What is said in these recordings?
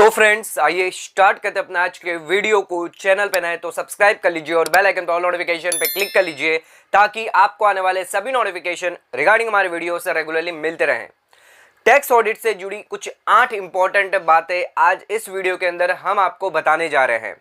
So friends, आइए start करते अपना आज के वीडियो को। चैनल पे नए तो सब्सक्राइब कर लीजिए और बेल आइकन पर ऑल नोटिफिकेशन पे क्लिक कर लीजिए ताकि आपको आने वाले सभी नोटिफिकेशन रिगार्डिंग हमारे वीडियो से रेगुलरली मिलते रहें। टैक्स ऑडिट से जुड़ी कुछ 8 इंपॉर्टेंट बातें आज इस वीडियो के अंदर हम आपको बताने जा रहे हैं।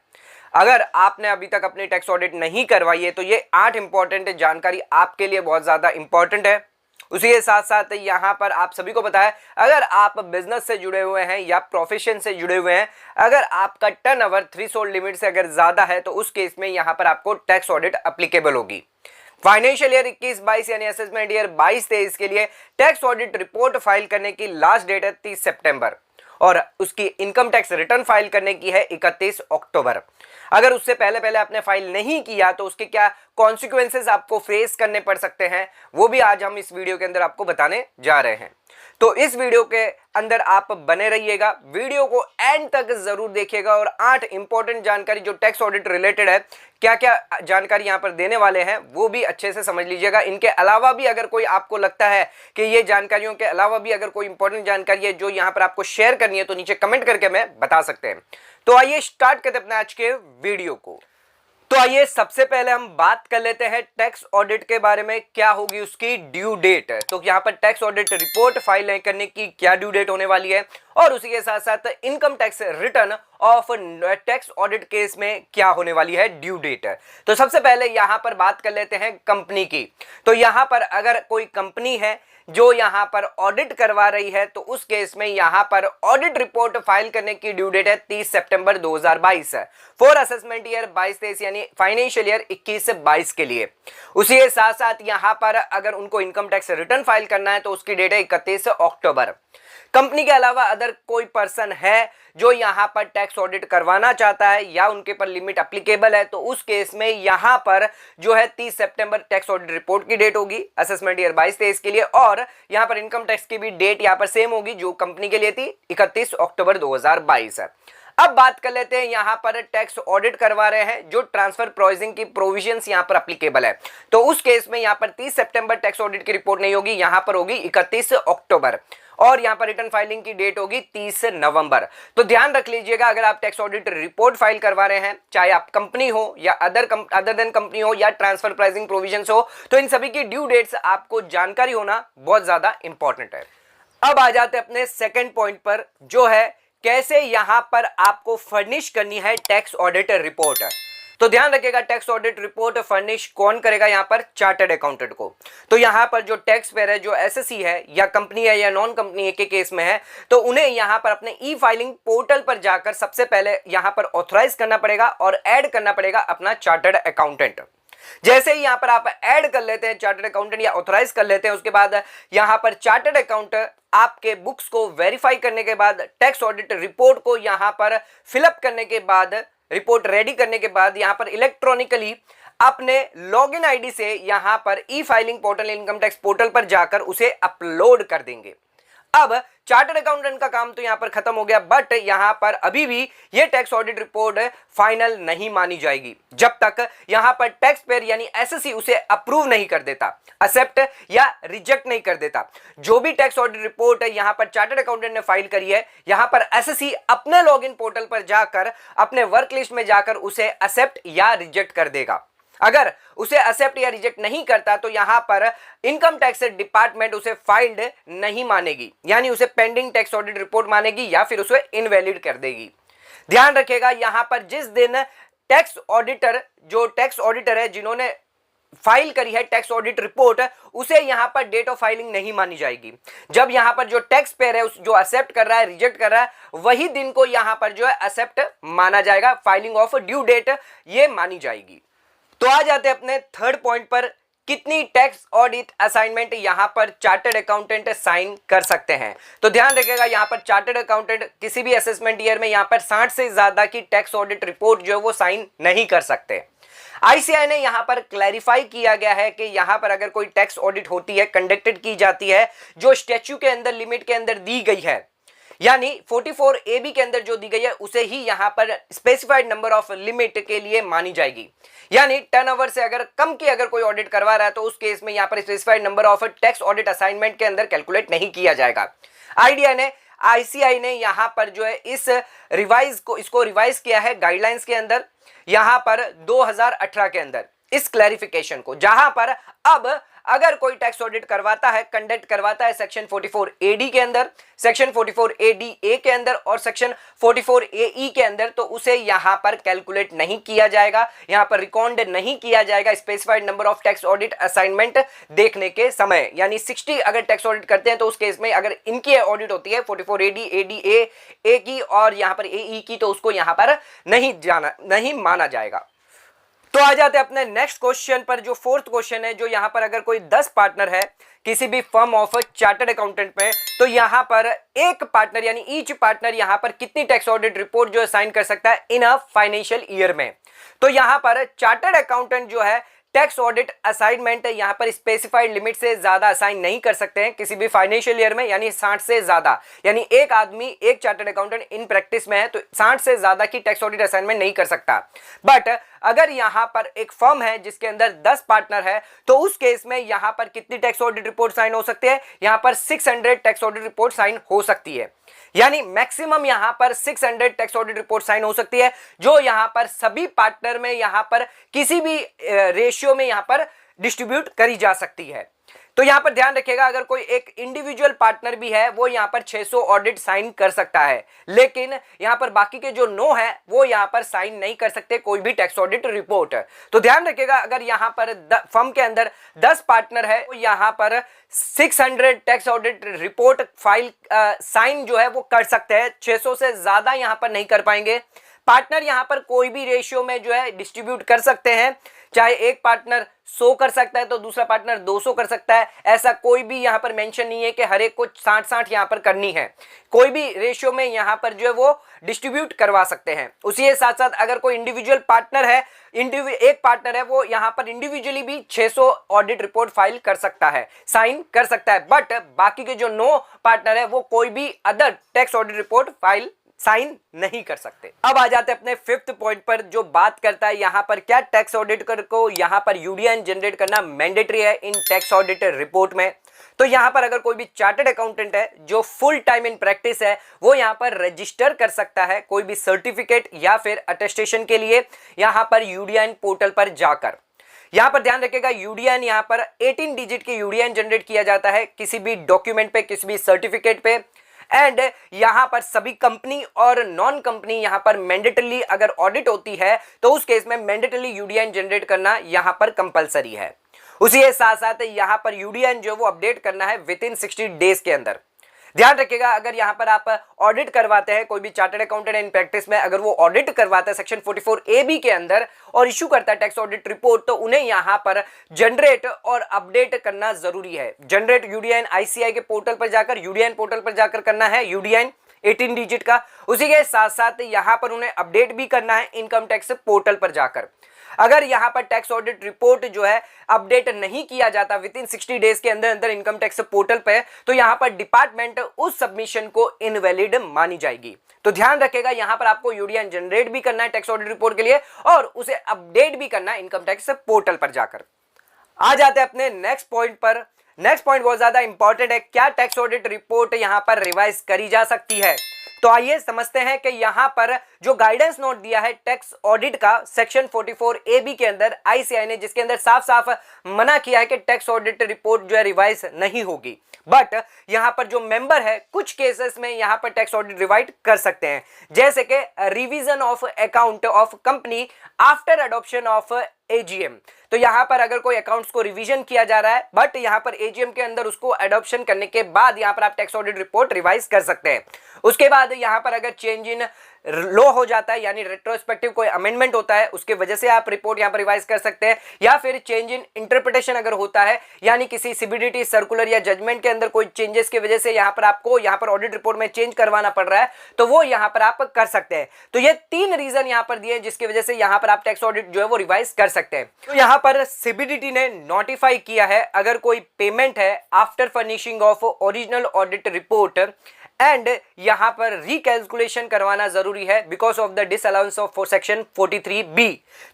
अगर आपने अभी तक अपनी टैक्स ऑडिट नहीं करवाई है तो ये 8 इंपॉर्टेंट जानकारी आपके लिए बहुत ज़्यादा इंपॉर्टेंट है। उसी के साथ साथ यहाँ पर आप सभी को पता है, अगर आप बिजनेस से जुड़े हुए हैं या प्रोफेशन से जुड़े हुए हैं, अगर आपका टर्नओवर थ्रेशोल्ड लिमिट से अगर ज़्यादा है तो उस केस में यहाँ पर आपको टैक्स ऑडिट अप्लीकेबल होगी। फाइनेंशियल ईयर 21-22 यानी असेसमेंट ईयर 22-23 के लिए टैक्स ऑडिट रिपोर्ट फाइल करने की लास्ट डेट है 30 सितंबर और उसकी इनकम टैक्स रिटर्न फाइल करने की है 31 अक्टूबर। अगर उससे पहले आपने फाइल नहीं किया तो उसके क्या कॉन्सिक्वेंसेस आपको फेस करने पड़ सकते हैं, वो भी आज हम इस वीडियो के अंदर आपको बताने जा रहे हैं। तो इस वीडियो के अंदर आप बने रहिएगा, वीडियो को एंड तक जरूर देखिएगा और 8 इंपॉर्टेंट जानकारी जो टैक्स ऑडिट रिलेटेड है, क्या क्या जानकारी यहाँ पर देने वाले हैं वो भी अच्छे से समझ लीजिएगा। इनके अलावा भी अगर कोई आपको लगता है कि ये जानकारियों के अलावा भी अगर कोई इंपॉर्टेंट जानकारी है जो यहाँ पर आपको शेयर करनी है तो नीचे कमेंट करके हमें बता सकते हैं। तो आइए स्टार्ट करते हैं अपने आज के वीडियो को। तो आइए सबसे पहले हम बात कर लेते हैं टैक्स ऑडिट के बारे में, क्या होगी उसकी ड्यू डेट। तो यहाँ पर टैक्स ऑडिट रिपोर्ट फाइल करने की क्या ड्यू डेट होने वाली है और उसी के साथ साथ income tax return of tax audit case में क्या होने वाली है ड्यू डेट। तो सबसे पहले यहाँ पर बात कर लेते हैं कंपनी की। तो यहाँ पर अगर कोई कंपनी है जो यहाँ पर ऑडिट करवा रही है तो उस केस में यहाँ पर ऑडिट रिपोर्ट फाइल करने की ड्यू डेट है 30 सितंबर 2022 फॉर असेसमेंट ईयर 22-23 यानी फाइनेंशियल ईयर 21-22 के लिए। उसी के साथ साथ यहाँ पर अगर उनको इनकम टैक्स रिटर्न फाइल करना है तो उसकी डेट है 31 अक्टूबर। कंपनी के अलावा अदर कोई पर्सन है जो यहाँ पर टैक्स ऑडिट करवाना चाहता है या उनके पर लिमिट एप्लीकेबल है तो उस केस में यहाँ पर जो है 30 सितंबर टैक्स ऑडिट रिपोर्ट की डेट होगी असेसमेंट ईयर 22-23 के लिए और यहाँ पर इनकम टैक्स की भी डेट यहाँ पर सेम होगी जो कंपनी के लिए थी 31 अक्टूबर 2022। अब बात कर लेते हैं यहाँ पर टैक्स ऑडिट करवा रहे हैं जो ट्रांसफर प्राइसिंग की प्रोविजंस यहाँ पर एप्लीकेबल है तो उस केस में यहाँ पर 30 सितंबर टैक्स ऑडिट की रिपोर्ट नहीं होगी, यहाँ पर होगी 31 अक्टूबर और यहाँ पर रिटर्न फाइलिंग की डेट होगी 30 नवंबर। तो ध्यान रख लीजिएगा, अगर आप टैक्स ऑडिट रिपोर्ट फाइल करवा रहे हैं, चाहे आप कंपनी हो या अदर देन कंपनी हो या ट्रांसफर प्राइसिंग प्रोविजंस हो, तो इन सभी की ड्यू डेट्स आपको जानकारी होना बहुत ज्यादा इंपॉर्टेंट है। अब आ जाते हैं अपने सेकेंड पॉइंट पर, जो है कैसे यहां पर आपको फर्निश करनी है टैक्स ऑडिट रिपोर्ट। तो ध्यान रखिएगा, टैक्स ऑडिट रिपोर्ट फर्निश कौन करेगा, यहां पर चार्टर्ड अकाउंटेंट को। तो यहां पर जो टैक्स पेयर है, जो एसएससी है या कंपनी है या नॉन कंपनी के केस में है, तो उन्हें यहां पर अपने ई फाइलिंग पोर्टल पर जाकर सबसे पहले यहां पर ऑथराइज करना पड़ेगा और ऐड करना पड़ेगा अपना चार्टर्ड अकाउंटेंट। जैसे ही यहां पर आप ऐड कर लेते हैं चार्टर्ड अकाउंटेंट या ऑथराइज कर लेते हैं, उसके बाद यहां पर चार्टर्ड अकाउंटेंट आपके बुक्स को वेरीफाई करने के बाद, टैक्स ऑडिट रिपोर्ट को यहां पर फिलअप करने के बाद, रिपोर्ट रेडी करने के बाद यहां पर इलेक्ट्रॉनिकली अपने लॉगिन आईडी से यहां पर ई filing portal, income tax portal पर जाकर उसे अपलोड कर देंगे। अब चार्टर्ड अकाउंटेंट का काम तो यहां पर खत्म हो गया, बट यहां पर अभी भी ये टैक्स ऑडिट रिपोर्ट फाइनल नहीं मानी जाएगी जब तक यहां पर टैक्स पेयर यानी एसएससी उसे अप्रूव नहीं कर देता, एक्सेप्ट या रिजेक्ट नहीं कर देता। जो भी टैक्स ऑडिट रिपोर्ट है यहां पर चार्टर्ड अकाउंटेंट ने फाइल करी है, यहां पर एसएससी अपने लॉगिन पोर्टल पर जाकर अपने वर्क लिस्ट में जाकर उसे एक्सेप्ट या रिजेक्ट कर देगा। अगर उसे एक्सेप्ट या रिजेक्ट नहीं करता तो यहां पर इनकम टैक्स डिपार्टमेंट उसे फाइल्ड नहीं मानेगी, यानी उसे पेंडिंग टैक्स ऑडिट रिपोर्ट मानेगी या फिर उसे इनवैलिड कर देगी। ध्यान रखिएगा, यहां पर जिस दिन टैक्स ऑडिटर है जिन्होंने फाइल करी है टैक्स ऑडिट रिपोर्ट, उसे यहां पर डेट ऑफ फाइलिंग नहीं मानी जाएगी। जब यहां पर जो टैक्स पेयर है जो एक्सेप्ट कर रहा है, रिजेक्ट कर रहा है, वही दिन को यहां पर जो है एक्सेप्ट माना जाएगा, फाइलिंग ऑफ ड्यू डेट ये मानी जाएगी। तो आ जाते हैं अपने थर्ड पॉइंट पर, कितनी टैक्स ऑडिट असाइनमेंट यहां पर चार्टर्ड अकाउंटेंट साइन कर सकते हैं। तो ध्यान रखिएगा, यहां पर चार्टर्ड अकाउंटेंट किसी भी असेसमेंट ईयर में यहां पर 60 से ज्यादा की टैक्स ऑडिट रिपोर्ट जो है वो साइन नहीं कर सकते। आईसीआई ने यहां पर क्लैरिफाई किया गया है कि यहां पर अगर कोई टैक्स ऑडिट होती है, कंडक्टेड की जाती है, जो स्टैच्यू के अंदर लिमिट के अंदर दी गई है, यानी 44AB के अंदर जो दी गई है उसे ही यहां पर स्पेसिफाइड नंबर ऑफ लिमिट के लिए मानी जाएगी। यानी टर्नओवर से अगर कम की अगर कोई ऑडिट करवा रहा है तो उस केस में यहां पर specified number of tax audit assignment के अंदर कैलकुलेट नहीं किया जाएगा। आईडीआई ने आईसीआई ने यहां पर जो है इसको रिवाइज किया है गाइडलाइंस के अंदर, यहां पर 2018 के अंदर इस क्लैरिफिकेशन को, जहां पर अब अगर कोई टैक्स ऑडिट करवाता है, कंडक्ट करवाता है सेक्शन 44 एडी के अंदर, सेक्शन 44 एडी ए के अंदर और सेक्शन 44 एई के अंदर, तो उसे यहां पर कैलकुलेट नहीं किया जाएगा, यहां पर रिकॉर्ड नहीं किया जाएगा specified number of tax audit assignment देखने के समय। यानी 60 अगर टैक्स ऑडिट करते हैं तो उस केस में अगर इनकी ऑडिट होती है 44 एडी, एडी ए की और यहां पर एई की, तो उसको यहां पर नहीं माना जाएगा। तो आ जाते हैं अपने नेक्स्ट क्वेश्चन पर, जो फोर्थ क्वेश्चन है, जो यहां पर अगर कोई 10 पार्टनर है किसी भी फर्म ऑफ चार्टर्ड अकाउंटेंट में, तो यहां पर एक पार्टनर यानी ईच पार्टनर यहां पर कितनी टैक्स ऑडिट रिपोर्ट जो है साइन कर सकता है इन अ फाइनेंशियल ईयर में। तो यहां पर चार्टर्ड अकाउंटेंट जो है टैक्स ऑडिट असाइनमेंट यहां पर स्पेसिफाइड लिमिट से ज्यादा असाइन नहीं कर सकते हैं किसी भी फाइनेंशियल ईयर में, यानी 60 से ज्यादा, यानी एक आदमी एक चार्टर्ड अकाउंटेंट इन प्रैक्टिस में है तो 60 से ज्यादा की टैक्स ऑडिट असाइनमेंट नहीं कर सकता। बट अगर यहां पर एक फर्म है जिसके अंदर 10 पार्टनर है, तो उस केस में यहां पर कितनी टैक्स ऑडिट रिपोर्ट साइन हो सकती है, यहां पर 600 टैक्स ऑडिट रिपोर्ट साइन हो सकती है। यानी मैक्सिमम यहां पर 600 टैक्स ऑडिट रिपोर्ट साइन हो सकती है, जो यहां पर सभी पार्टनर में यहां पर किसी भी रेशियो में यहां पर डिस्ट्रीब्यूट करी जा सकती है। तो यहां पर ध्यान रखिएगा, अगर कोई एक इंडिविजुअल पार्टनर भी है वो यहां पर 600 ऑडिट साइन कर सकता है, लेकिन यहां पर बाकी के जो 9 है वो यहां पर साइन नहीं कर सकते कोई भी टैक्स ऑडिट रिपोर्ट। तो ध्यान रखिएगा, अगर यहां पर फर्म के अंदर 10 पार्टनर है तो यहां पर 600 tax audit report file sign जो है वो कर सकते हैं, 600 से ज्यादा यहां पर नहीं कर पाएंगे। पार्टनर यहां पर कोई भी रेशियो में जो है डिस्ट्रीब्यूट कर सकते हैं, चाहे एक पार्टनर 100 कर सकता है तो दूसरा पार्टनर 200 कर सकता है, ऐसा कोई भी यहां पर मेंशन नहीं है कि हर एक को 60-60 यहां पर करनी है, कोई भी रेशियो में यहां पर जो है वो डिस्ट्रीब्यूट करवा सकते हैं। उसी के साथ साथ अगर कोई इंडिविजुअल पार्टनर है, एक पार्टनर है, वो यहां पर इंडिविजुअली भी 600 ऑडिट रिपोर्ट फाइल कर सकता है, साइन कर सकता है, बट बाकी के जो 9 पार्टनर है वो कोई भी other tax audit report file sign नहीं कर सकते। अब आ जाते हैं अपने फिफ्थ पॉइंट पर, जो बात करता है यहां पर क्या टैक्स ऑडिटर को यहां पर यूडीएन जनरेट करना मैंडेटरी है इन टैक्स ऑडिट रिपोर्ट में। तो यहां पर अगर कोई भी चार्टर्ड अकाउंटेंट है जो फुल टाइम इन प्रैक्टिस है, वो यहां पर रजिस्टर कर सकता है कोई भी सर्टिफिकेट या फिर अटेस्टेशन के लिए यहां पर यूडीएन पोर्टल पर जाकर। यहां पर ध्यान रखिएगा, यूडीएन यहां पर 18 डिजिट की यूडीएन जनरेट किया जाता है किसी भी डॉक्यूमेंट पे, किसी भी सर्टिफिकेट पे, एंड यहां पर सभी कंपनी और नॉन कंपनी यहां पर मैंडेटरली अगर ऑडिट होती है तो उस केस में मैंडेटरली यूडीएन जनरेट करना यहां पर कंपलसरी है। उसी के साथ साथ यहां पर यूडीएन जो वो अपडेट करना है विद इन 60 डेज के अंदर। ध्यान रखिएगा, अगर यहां पर आप ऑडिट करवाते हैं, कोई भी चार्टर्ड अकाउंटेंट इन प्रैक्टिस में अगर वो ऑडिट करवाता है सेक्शन 44 ए बी के अंदर और इशू करता है टैक्स ऑडिट रिपोर्ट, तो उन्हें यहां पर जनरेट और अपडेट करना जरूरी है। जनरेट यूडीएन आईसीआई के पोर्टल पर जाकर, यूडीएन पोर्टल पर जाकर करना है यूडीएन 18 डिजिट का। उसी के साथ साथ यहां पर उन्हें अपडेट भी करना है इनकम टैक्स पोर्टल पर जाकर। अगर यहां पर टैक्स ऑडिट रिपोर्ट जो है अपडेट नहीं किया जाता विद इन 60 डेज के अंदर अंदर इनकम टैक्स पोर्टल पे, तो यहां पर डिपार्टमेंट उस सबमिशन को इनवैलिड मानी जाएगी। तो ध्यान रखिएगा, यहां पर आपको यूडीएन जनरेट भी करना है टैक्स ऑडिट रिपोर्ट के लिए और उसे अपडेट भी करना है इनकम टैक्स पोर्टल पर जाकर। आ जाते हैं अपने नेक्स्ट पॉइंट पर। नेक्स्ट पॉइंट बहुत ज्यादा इंपॉर्टेंट है, क्या टैक्स ऑडिट रिपोर्ट यहां पर रिवाइज करी जा सकती है। तो आइए समझते हैं कि यहां पर जो गाइडेंस नोट दिया है टैक्स ऑडिट का सेक्शन 44 ए बी के अंदर आईसीआई ने, जिसके अंदर साफ साफ मना किया है कि टैक्स ऑडिट रिपोर्ट जो है रिवाइज नहीं होगी, बट यहां पर जो मेंबर है कुछ केसेस में यहां पर टैक्स ऑडिट रिवाइज कर सकते हैं, जैसे कि revision of account of company after adoption of AGM. तो यहां पर अगर कोई अकाउंट्स को रिवीजन किया जा रहा है बट यहां पर एजीएम के अंदर उसको अडॉप्शन करने के बाद यहां पर आप टैक्स ऑडिट रिपोर्ट रिवाइज कर सकते हैं। उसके बाद यहां पर अगर चेंज इन लॉ हो जाता है, यानी रेट्रोस्पेक्टिव कोई अमेंडमेंट होता है, उसके वजह से आप रिपोर्ट यहां पर रिवाइज कर सकते हैं, या फिर चेंज इन इंटरप्रिटेशन अगर होता है, यानी किसी सीबीडीटी सर्कुलर या जजमेंट के अंदर कोई चेंजेस की वजह से यहां पर आपको यहां पर ऑडिट रिपोर्ट में चेंज करवाना पड़ रहा है, तो वो यहां पर आप कर सकते हैं। तो ये 3 रीजन यहां पर दिए जिसकी वजह से यहां पर आप टैक्स ऑडिट जो है वो रिवाइज कर सकते हैं। तो यहां पर सीबीडीटी ने नोटिफाई किया है अगर कोई पेमेंट है after furnishing of original audit report and यहां पर रिकैलकुलेशन करवाना जरूरी जरूरी है because of the disallowance of section 43B।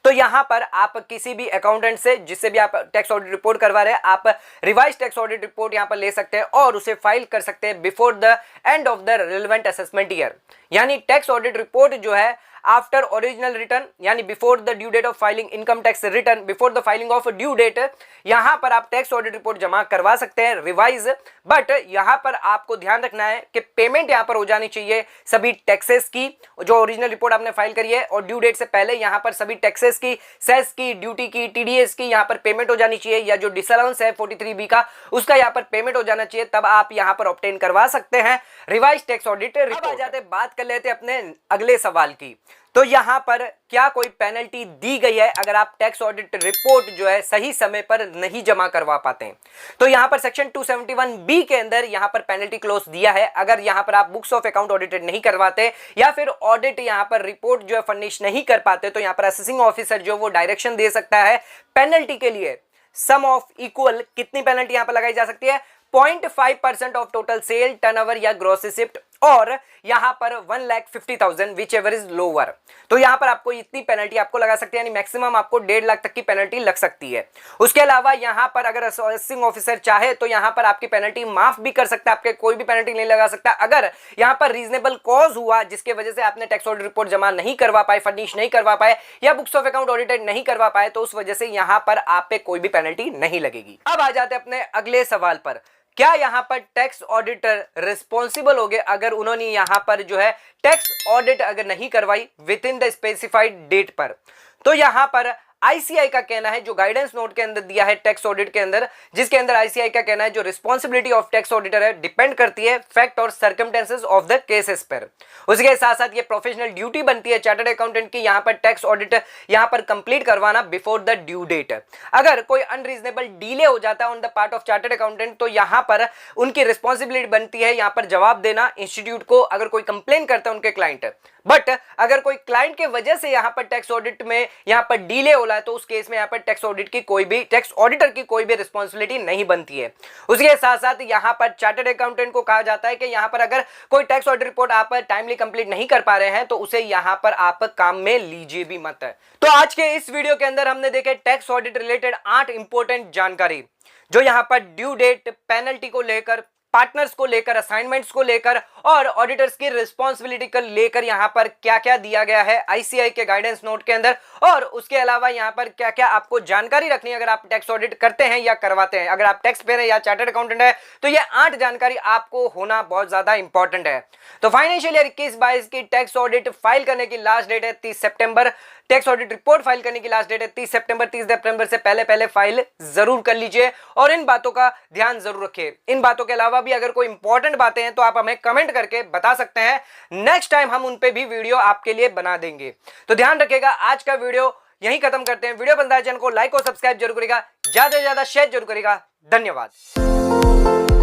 तो यहां पर आप किसी भी अकाउंटेंट से जिससे भी आप टैक्स ऑडिट रिपोर्ट करवा रहे हैं, आप रिवाइज टैक्स ऑडिट रिपोर्ट यहां पर ले सकते हैं और उसे फाइल कर सकते हैं before the end of the relevant assessment year. यानी टैक्स ऑडिट रिपोर्ट जो है आफ्टर ओरिजिनल रिटर्न यानी before the due date of filing income tax return, before the filing of due date, यहां पर आप टैक्स ऑडिट रिपोर्ट जमा करवा सकते हैं रिवाइज। बट यहां पर आपको ध्यान रखना है कि पेमेंट यहां पर हो जानी चाहिए सभी टैक्सेस की, जो ओरिजिनल रिपोर्ट आपने फाइल करी है और ड्यू डेट से पहले यहां पर सभी टैक्सेस की, सेस की, ड्यूटी की, टीडीएस की यहां पर पेमेंट हो जानी चाहिए, या जो डिसअलाउंस है 43B का उसका यहां पर पेमेंट हो जाना चाहिए, तब आप यहां पर ऑब्टेन करवा सकते हैं रिवाइज टैक्स ऑडिट रिपोर्ट। अब आ जाते बात कर लेते हैं अपने अगले सवाल की। तो यहां पर क्या कोई पेनल्टी दी गई है अगर आप टैक्स ऑडिट रिपोर्ट जो है सही समय पर नहीं जमा करवा पाते हैं? तो यहां पर सेक्शन 271B के अंदर यहां पर पेनल्टी क्लॉज दिया है। अगर यहां पर आप बुक्स ऑफ अकाउंट ऑडिटेड नहीं करवाते या फिर ऑडिट यहां पर रिपोर्ट जो है फर्निश नहीं कर पाते, तो यहां पर असेसिंग ऑफिसर जो वो डायरेक्शन दे सकता है पेनल्टी के लिए सम ऑफ इक्वल, कितनी पेनल्टी यहां पर लगाई जा सकती है? 0.5% ऑफ टोटल सेल, टर्नओवर या ग्रॉस रिसिप्ट, और यहां पर 1,50,000 विच एवर इज लोअर। तो यहां पर आपको इतनी पेनल्टी आपको लगा सकते हैं, यानी मैक्सिमम आपको 1.5 लाख तक की पेनल्टी लग सकती है। उसके अलावा यहां पर अगर असेसिंग ऑफिसर चाहे तो यहां पर आपकी पेनल्टी माफ भी कर सकता है, आपके कोई भी पेनल्टी नहीं लगा सकता अगर यहां पर रीजनेबल कॉज हुआ जिसके वजह से आपने टैक्स ऑडिट रिपोर्ट जमा नहीं करवा पाए, फर्निश नहीं करवा पाए या बुक्स ऑफ अकाउंट ऑडिटेड नहीं करवा पाए, तो उस वजह से यहां पर आप पे कोई भी पेनल्टी नहीं लगेगी। अब आ जाते हैं अपने अगले सवाल पर। क्या यहां पर टैक्स ऑडिटर रिस्पॉन्सिबल हो गए अगर उन्होंने यहां पर जो है टैक्स ऑडिट अगर नहीं करवाई within the specified date पर? तो यहां पर आईसीआई का कहना है, जो गाइडेंस नोट के अंदर दिया है टैक्स ऑडिट के अंदर, जिसके अंदर आईसीआई का कहना है जो रिस्पॉन्सिबिलिटी ऑफ टैक्स ऑडिटर है डिपेंड करती है फैक्ट और सर्कमस्टेंसेस ऑफ द केसेस पर। उसके साथ साथ ये प्रोफेशनल ड्यूटी बनती है चार्टर्ड अकाउंटेंट की यहां पर टैक्स ऑडिट यहां पर कंप्लीट करवाना बिफोर द ड्यू डेट। अगर कोई अनरीजनेबल डिले हो जाता है on the part of chartered accountant, तो यहां पर उनकी रिस्पॉन्सिबिलिटी बनती है यहां पर जवाब देना इंस्टीट्यूट को अगर कोई कंप्लेन करता है उनके क्लाइंट। बट अगर कोई क्लाइंट के वजह से यहां पर टैक्स ऑडिट में यहां पर डिले हो रहा है, तो उस केस में यहां पर टैक्स ऑडिटर की कोई भी रिस्पॉन्सिबिलिटी नहीं बनती है। उसके साथ साथ यहां पर चार्टर्ड अकाउंटेंट को कहा जाता है कि यहां पर अगर कोई टैक्स ऑडिट रिपोर्ट आप टाइमली कंप्लीट नहीं कर पा रहे हैं तो उसे यहां पर आप काम में लीजिए भी मत। तो आज के इस वीडियो के अंदर हमने देखे टैक्स ऑडिट रिलेटेड 8 इंपॉर्टेंट जानकारी, जो यहां पर ड्यू डेट, पेनल्टी को लेकर, पार्टनर्स को लेकर, असाइनमेंट्स को लेकर और ऑडिटर्स की रिस्पॉन्सिबिलिटी को लेकर यहां पर क्या क्या दिया गया है आईसीआई के गाइडेंस नोट के अंदर, और उसके अलावा यहां पर क्या क्या आपको जानकारी रखनी है अगर आप टैक्स ऑडिट करते हैं या करवाते हैं। अगर आप टैक्स पेयर है या चार्टर्ड अकाउंटेंट है तो ये 8 जानकारी आपको होना बहुत ज्यादा इंपॉर्टेंट है। तो फाइनेंशियल ईयर 21-22 की टैक्स ऑडिट फाइल करने की लास्ट डेट है 30 सितंबर। टैक्स ऑडिट रिपोर्ट फाइल करने की लास्ट डेट है 30 सितंबर। 30 सितंबर से पहले फाइल जरूर कर लीजिए और इन बातों का ध्यान जरूर रखिए। इन बातों के अलावा भी अगर कोई इंपॉर्टेंट बातें हैं तो आप हमें कमेंट करके बता सकते हैं, नेक्स्ट टाइम हम उन पे भी वीडियो आपके लिए बना देंगे। तो ध्यान रखिएगा, आज का वीडियो यहीं खत्म करते हैं। वीडियो पसंद आए चैनल को लाइक और सब्सक्राइब जरूर करेगा, ज्यादा से ज्यादा शेयर जरूर करेगा। धन्यवाद।